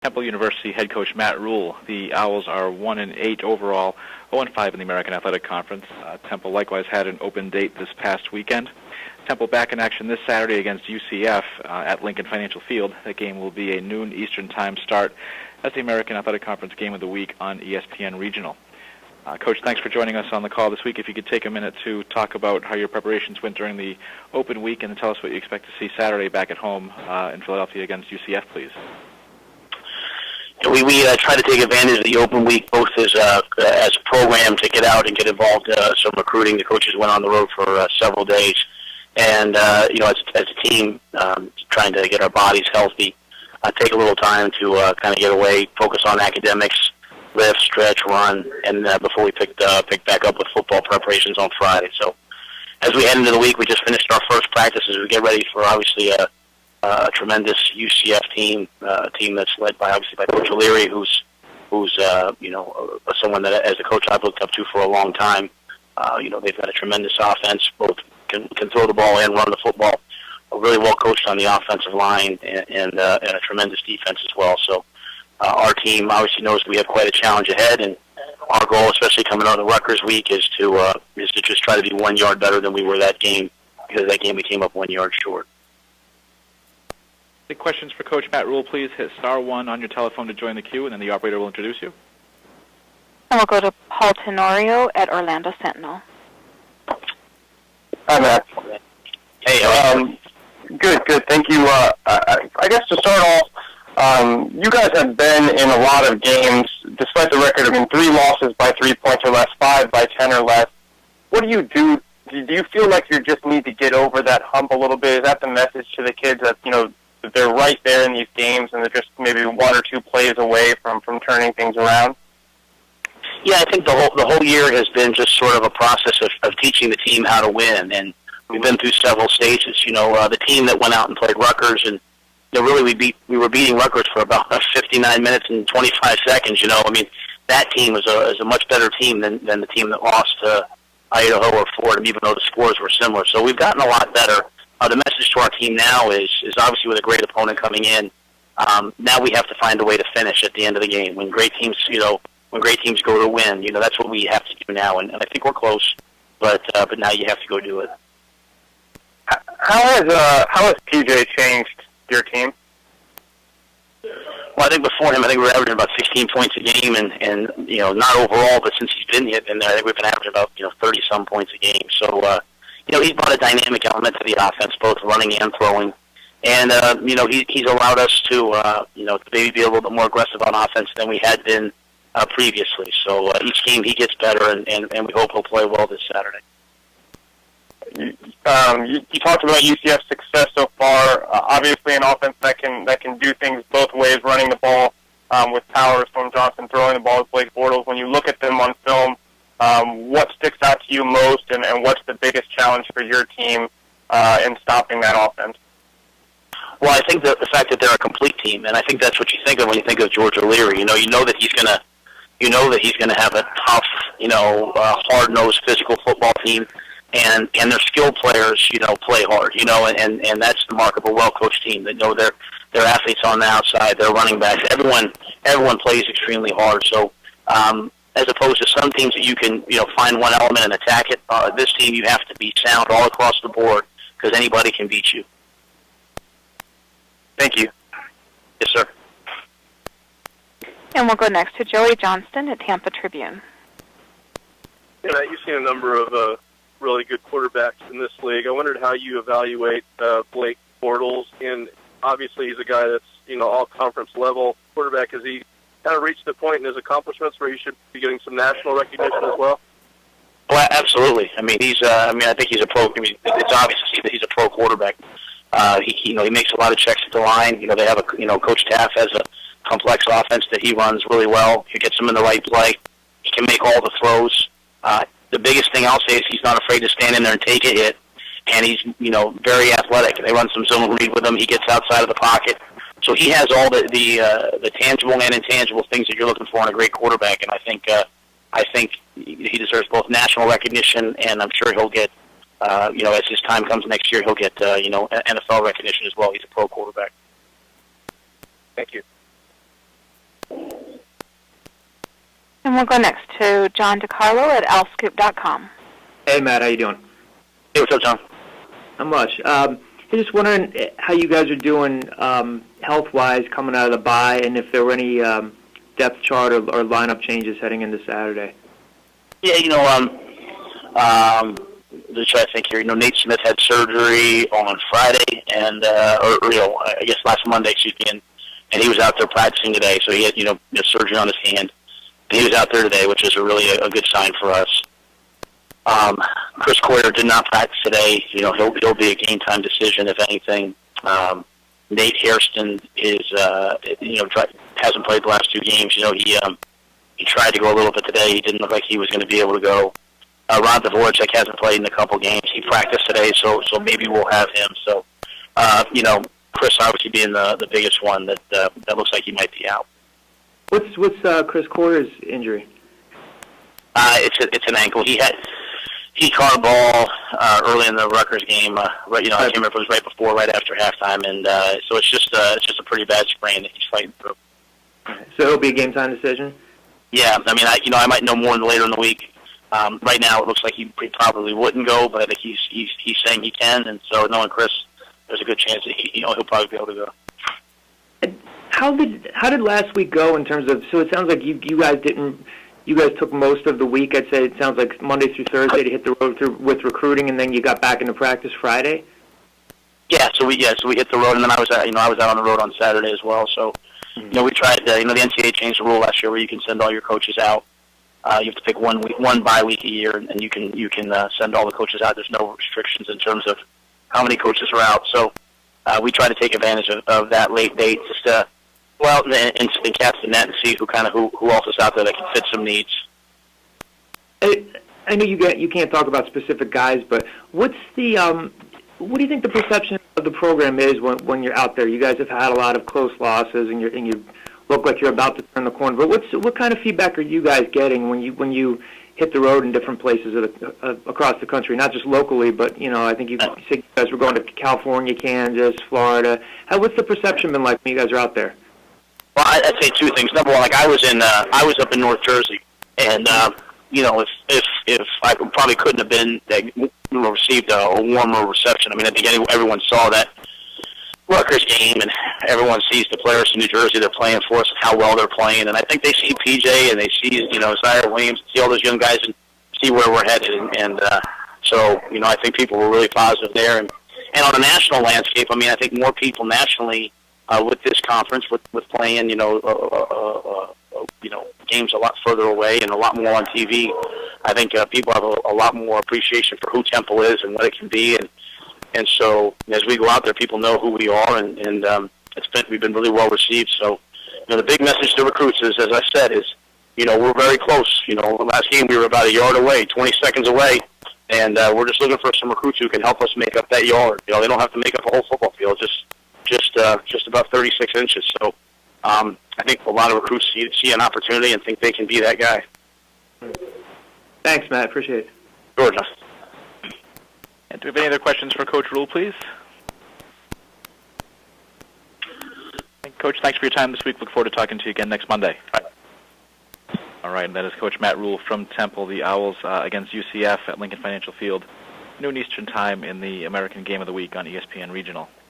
Temple University head coach Matt Rhule. The Owls are 1-8 overall, 0-5 in the American Athletic Conference. Temple likewise had an open date this past weekend. Temple back in action this Saturday against UCF at Lincoln Financial Field. That game will be a noon Eastern Time start as the American Athletic Conference Game of the Week on ESPN Regional. Coach, thanks for joining us on the call this week. If you could take a minute to talk about how your preparations went during the open week and tell us what you expect to see Saturday back at home in Philadelphia against UCF, please. We try to take advantage of the open week both as a program to get out and get involved some recruiting. The coaches went on the road for several days, and as a team, trying to get our bodies healthy, take a little time to kind of get away, focus on academics, lift, stretch, run, and before we pick back up with football preparations on Friday. So as we head into the week, we just finished our first practice as we get ready for obviously a tremendous UCF team, a team that's led by Coach O'Leary, who's someone that as a coach I've looked up to for a long time. They've got a tremendous offense, both can throw the ball and run the football. Really well coached on the offensive line and a tremendous defense as well. So our team obviously knows we have quite a challenge ahead, and our goal, especially coming out of the Rutgers week, is to just try to be 1 yard better than we were that game, because that game we came up 1 yard short. Any questions for Coach Matt Rhule, please hit *1 on your telephone to join the queue, and then the operator will introduce you. And we'll go to Paul Tenorio at Orlando Sentinel. Hi, Matt. Hey, Good. Thank you. I guess to start off, you guys have been in a lot of games, despite the record of 3 losses by 3 points or less, 5 by 10 or less. What do you do? Do you feel like you just need to get over that hump a little bit? Is that the message to the kids that, that they're right there in these games and they're just maybe 1 or 2 plays away from turning things around? Yeah, I think the whole year has been just sort of a process of teaching the team how to win, and we've been through several stages. The team that went out and played Rutgers, and really we were beating Rutgers for about 59 minutes and 25 seconds. That team is a much better team than the team that lost to Idaho or Fordham, even though the scores were similar. So we've gotten a lot better. The message to our team now is obviously with a great opponent coming in. Now we have to find a way to finish at the end of the game. When great teams, go to win, that's what we have to do now. And I think we're close, but now you have to go do it. How has PJ changed your team? Well, I think before him, we were averaging about 16 points a game, and not overall, but since he's been in there, I think we've been averaging about 30-some points a game. So he's brought a dynamic element to the offense, both running and throwing, and he's allowed us to maybe be a little bit more aggressive on offense than we had been previously. So each game he gets better, and we hope he'll play well this Saturday. You talked about UCF's success so far. Obviously, an offense that can do things both ways, running the ball with power, Storm Johnson throwing the ball with Blake Bortles. When you look at them on film, what sticks out to you most, and what's the biggest challenge for your team in stopping that offense? Well, I think the fact that they're a complete team, and I think that's what you think of when you think of George O'Leary. You know that he's gonna have a tough, hard-nosed physical football team. And their skilled players, play hard, and that's the mark of a well-coached team. That know their athletes on the outside, their running backs. Everyone plays extremely hard. So as opposed to some teams that you can, find one element and attack it, this team you have to be sound all across the board because anybody can beat you. Thank you. Yes, sir. And we'll go next to Joey Johnston at Tampa Tribune. Yeah, you've seen a number of really good quarterbacks in this league. I wondered how you evaluate Blake Bortles, and obviously he's a guy that's all conference level quarterback. Has he kind of reached the point in his accomplishments where he should be getting some national recognition as well? Well, absolutely. I think he's a pro. It's obvious to see that he's a pro quarterback. He makes a lot of checks at the line. They have Coach Taff has a complex offense that he runs really well. He gets them in the right play. He can make all the throws. The biggest thing I'll say is he's not afraid to stand in there and take a hit, and he's very athletic. They run some zone read with him. He gets outside of the pocket, so he has all the tangible and intangible things that you're looking for in a great quarterback. And I think he deserves both national recognition, and I'm sure he'll get as his time comes next year, he'll get NFL recognition as well. He's a pro quarterback. Thank you. And we'll go next to John DiCarlo at alscoop.com. Hey, Matt, how you doing? Hey, what's up, John? Not much. I'm just wondering how you guys are doing health-wise coming out of the bye, and if there were any depth chart or lineup changes heading into Saturday. Yeah, just trying to think here. Nate Smith had surgery on Friday, and I guess last Monday, and he was out there practicing today. So he had surgery on his hand, and he was out there today, which is really a good sign for us. Chris Coyer did not practice today. He'll be a game time decision if anything. Nate Hairston hasn't played the last 2 games. He tried to go a little bit today. He didn't look like he was going to be able to go. Ron Dvorak hasn't played in a couple games. He practiced today, so maybe we'll have him. So, Chris obviously being the biggest one that looks like he might be out. What's Chris Coyer's injury? It's an ankle. He caught a ball early in the Rutgers game. I can't remember if it was right before, right after halftime, and so it's just a pretty bad sprain that he's fighting through. So it'll be a game time decision. Yeah, I might know more later in the week. Right now, it looks like he probably wouldn't go, but I think he's saying he can, and so knowing Chris, there's a good chance that he'll probably be able to go. How did last week go in terms of? So it sounds like you guys didn't. You guys took most of the week. I'd say it sounds like Monday through Thursday to hit the road with recruiting, and then you got back into practice Friday. Yeah, so we hit the road, and then I was out on the road on Saturday as well. So we tried. The NCAA changed the rule last year where you can send all your coaches out. You have to pick one bye week a year, and you can send all the coaches out. There's no restrictions in terms of how many coaches are out. So we try to take advantage of that late date just to and cast the net and see who else is out there that can fit some needs. I know you can't talk about specific guys, but what's the what do you think the perception of the program is when you're out there? You guys have had a lot of close losses, and you look like you're about to turn the corner. But what kind of feedback are you guys getting when you hit the road in different places across the country, not just locally, but I think you said you guys were going to California, Kansas, Florida. What's the perception been like when you guys are out there? Well, I'd say 2 things. Number one, I was up in North Jersey, and if I probably couldn't have been received a warmer reception. I think everyone saw that Rutgers game, and everyone sees the players in New Jersey they're playing for us and how well they're playing, and I think they see PJ and they see Zaire Williams, see all those young guys, and see where we're headed, and so I think people were really positive there, and on a national landscape, I think more people nationally. With this conference, with playing, games a lot further away and a lot more on TV, I think people have a lot more appreciation for who Temple is and what it can be, and so as we go out there, people know who we are, and we've been really well received. So, the big message to recruits is, as I said, is we're very close. Last game we were about a yard away, 20 seconds away, and we're just looking for some recruits who can help us make up that yard. They don't have to make up a whole football field, just about 36 inches. So I think a lot of recruits see an opportunity and think they can be that guy. Thanks, Matt. Appreciate it. Sure, John. And do we have any other questions for Coach Rhule, please? Coach, thanks for your time this week. Look forward to talking to you again next Monday. All right, and that is Coach Matt Rhule from Temple. The Owls against UCF at Lincoln Financial Field, noon Eastern Time in the American Game of the Week on ESPN Regional.